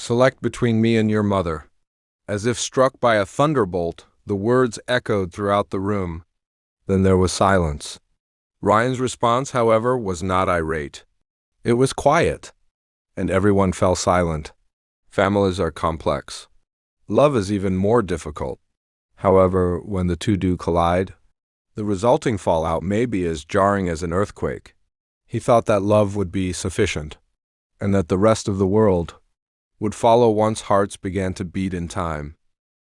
Select between me and your mother. As if struck by a thunderbolt, the words echoed throughout the room. Then there was silence. Ryan's response, however, was not irate. It was quiet, and everyone fell silent. Families are complex. Love is even more difficult. However, when the two do collide, the resulting fallout may be as jarring as an earthquake. He thought that love would be sufficient, and that the rest of the world would follow once hearts began to beat in time.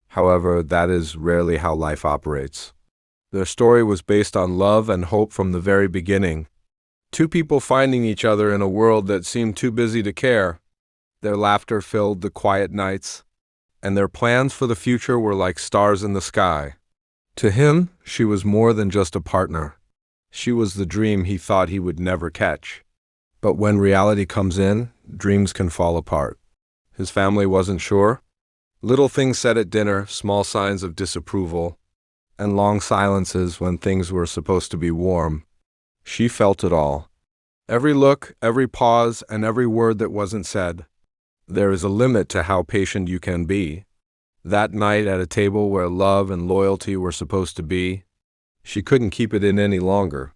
However, that is rarely how life operates. Their story was based on love and hope from the very beginning. Two people finding each other in a world that seemed too busy to care. Their laughter filled the quiet nights, and their plans for the future were like stars in the sky. To him, she was more than just a partner. She was the dream he thought he would never catch. But when reality comes in, dreams can fall apart. His family wasn't sure. Little things said at dinner, small signs of disapproval, and long silences when things were supposed to be warm. She felt it all. Every look, every pause, and every word that wasn't said. There is a limit to how patient you can be. That night at a table where love and loyalty were supposed to be, she couldn't keep it in any longer.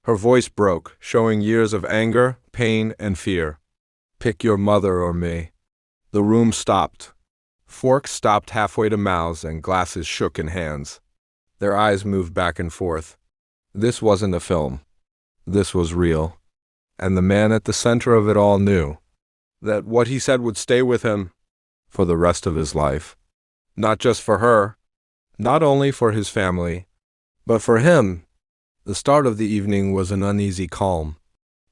Her voice broke, showing years of anger, pain, and fear. Pick your mother or me. The room stopped. Forks stopped halfway to mouths and glasses shook in hands. Their eyes moved back and forth. This wasn't a film. This was real. And the man at the center of it all knew that what he said would stay with him for the rest of his life. Not just for her, not only for his family, but for him. The start of the evening was an uneasy calm.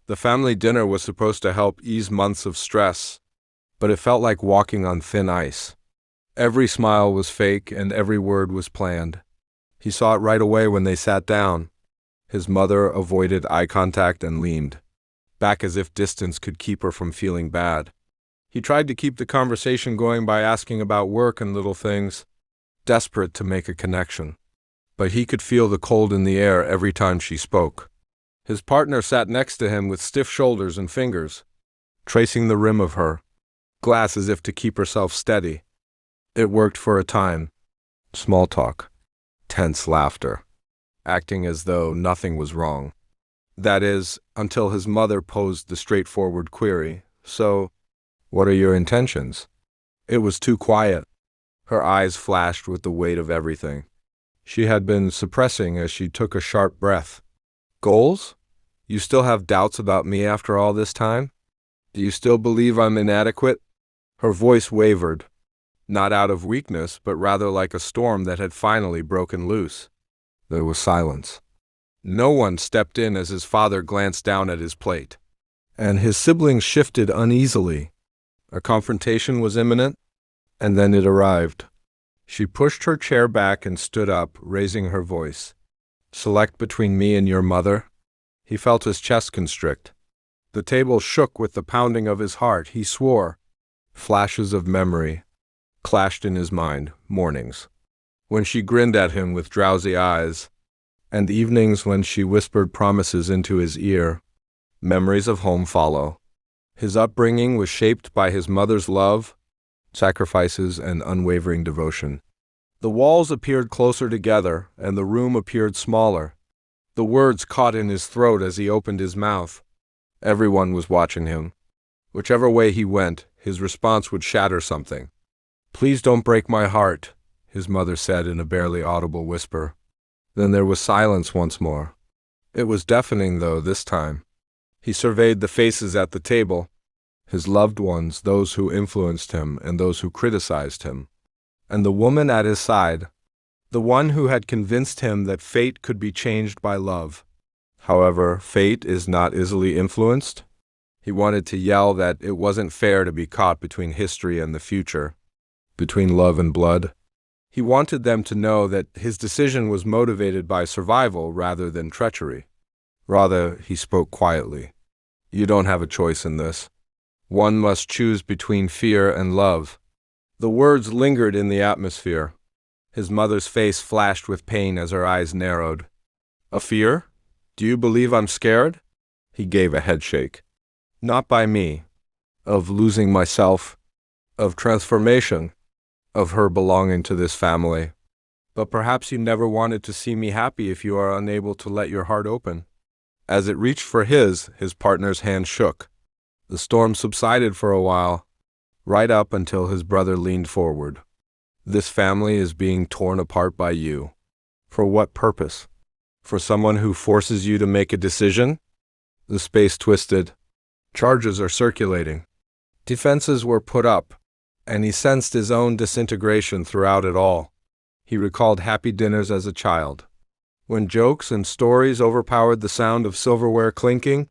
The family dinner was supposed to help ease months of stress, but it felt like walking on thin ice. Every smile was fake and every word was planned. He saw it right away when they sat down. His mother avoided eye contact and leaned back as if distance could keep her from feeling bad. He tried to keep the conversation going by asking about work and little things, desperate to make a connection. But he could feel the cold in the air every time she spoke. His partner sat next to him with stiff shoulders and fingers, tracing the rim of her glass as if to keep herself steady. It worked for a time. Small talk, tense laughter, acting as though nothing was wrong. That is, until his mother posed the straightforward query, "So, what are your intentions?" It was too quiet. Her eyes flashed with the weight of everything she had been suppressing as she took a sharp breath. "Goals? You still have doubts about me after all this time? Do you still believe I'm inadequate?" Her voice wavered, not out of weakness, but rather like a storm that had finally broken loose. There was silence. No one stepped in as his father glanced down at his plate, and his siblings shifted uneasily. A confrontation was imminent, and then it arrived. She pushed her chair back and stood up, raising her voice. "Select between me and your mother." He felt his chest constrict. The table shook with the pounding of his heart. He swore. Flashes of memory clashed in his mind, mornings when she grinned at him with drowsy eyes, and evenings when she whispered promises into his ear. Memories of home follow. His upbringing was shaped by his mother's love, sacrifices, and unwavering devotion. The walls appeared closer together, and the room appeared smaller. The words caught in his throat as he opened his mouth. Everyone was watching him. Whichever way he went, his response would shatter something. "Please don't break my heart," his mother said in a barely audible whisper. Then there was silence once more. It was deafening, though, this time. He surveyed the faces at the table, his loved ones, those who influenced him and those who criticized him, and the woman at his side, the one who had convinced him that fate could be changed by love. However, fate is not easily influenced. He wanted to yell that it wasn't fair to be caught between history and the future, between love and blood. He wanted them to know that his decision was motivated by survival rather than treachery. Rather, he spoke quietly. "You don't have a choice in this. One must choose between fear and love." The words lingered in the atmosphere. His mother's face flashed with pain as her eyes narrowed. "A fear? Do you believe I'm scared?" He gave a headshake. "Not by me. Of losing myself. of transformation, of her belonging to this family. But perhaps you never wanted to see me happy if you are unable to let your heart open. As it reached for his partner's hand shook. The storm subsided for a while, right up until his brother leaned forward. This family is being torn apart by you. For what purpose? For someone who forces you to make a decision? The space twisted. Charges are circulating. Defenses were put up, and he sensed his own disintegration throughout it all. He recalled happy dinners as a child, when jokes and stories overpowered the sound of silverware clinking,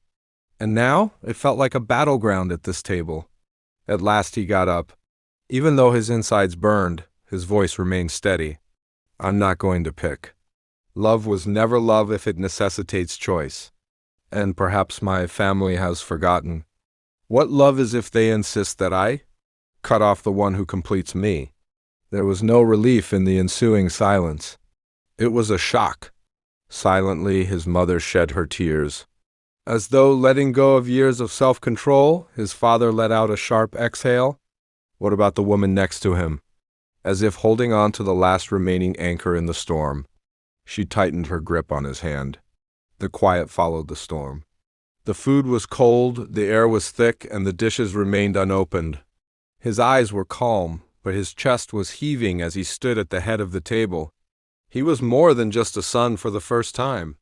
and now it felt like a battleground at this table. At last he got up. Even though his insides burned, his voice remained steady. I'm not going to pick. Love was never love if it necessitates choice. And perhaps my family has forgotten. What love is if they insist that I cut off the one who completes me? There was no relief in the ensuing silence. It was a shock. Silently, his mother shed her tears. As though letting go of years of self-control, his father let out a sharp exhale. What about the woman next to him? As if holding on to the last remaining anchor in the storm, she tightened her grip on his hand. The quiet followed the storm. The food was cold, the air was thick, and the dishes remained unopened. His eyes were calm, but his chest was heaving as he stood at the head of the table. He was more than just a son for the first time.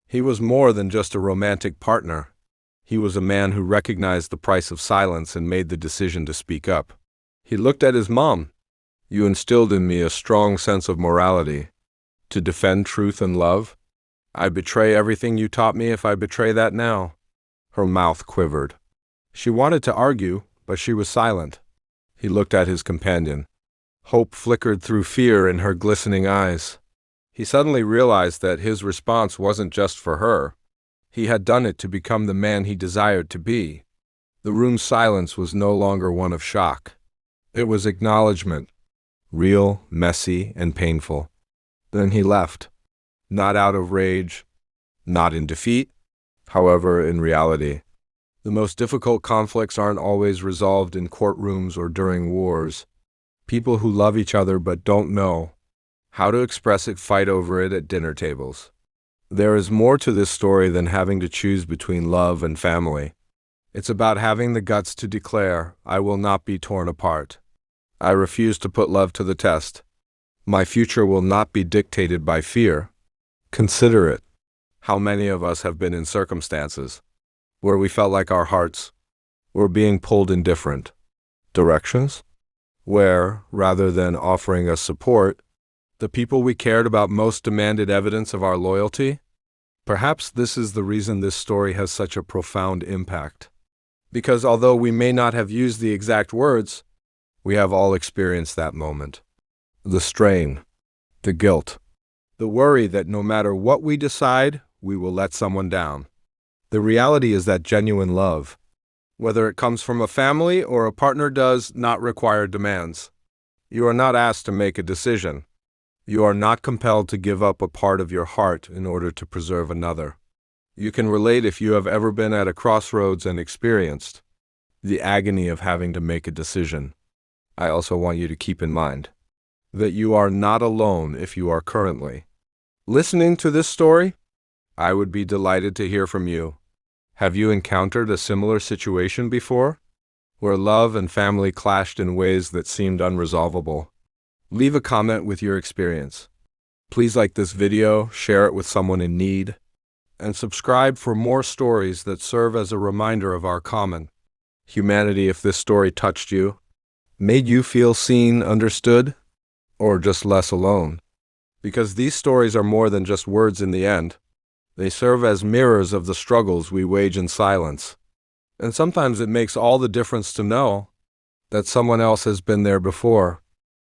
He was more than just a romantic partner. He was a man who recognized the price of silence and made the decision to speak up. He looked at his mom. You instilled in me a strong sense of morality. To defend truth and love. I betray everything you taught me if I betray that now. Her mouth quivered. She wanted to argue, but she was silent. He looked at his companion. Hope flickered through fear in her glistening eyes. He suddenly realized that his response wasn't just for her. He had done it to become the man he desired to be. The room's silence was no longer one of shock. It was acknowledgement, real, messy, and painful. Then he left, not out of rage, not in defeat, however, in reality. The most difficult conflicts aren't always resolved in courtrooms or during wars. People who love each other but don't know how to express it fight over it at dinner tables. There is more to this story than having to choose between love and family. It's about having the guts to declare, I will not be torn apart. I refuse to put love to the test. My future will not be dictated by fear. Consider it. How many of us have been in circumstances where we felt like our hearts were being pulled in different directions? Where, rather than offering us support, the people we cared about most demanded evidence of our loyalty? Perhaps this is the reason this story has such a profound impact. Because although we may not have used the exact words, we have all experienced that moment. The strain, the guilt, the worry that no matter what we decide, we will let someone down. The reality is that genuine love, whether it comes from a family or a partner, does not require demands. You are not asked to make a decision. You are not compelled to give up a part of your heart in order to preserve another. You can relate if you have ever been at a crossroads and experienced the agony of having to make a decision. I also want you to keep in mind that you are not alone if you are currently listening to this story. I would be delighted to hear from you. Have you encountered a similar situation before, where love and family clashed in ways that seemed unresolvable? Leave a comment with your experience. Please like this video, share it with someone in need, and subscribe for more stories that serve as a reminder of our common humanity. If this story touched you, made you feel seen, understood, or just less alone. Because these stories are more than just words in the end. They serve as mirrors of the struggles we wage in silence. And sometimes it makes all the difference to know that someone else has been there before.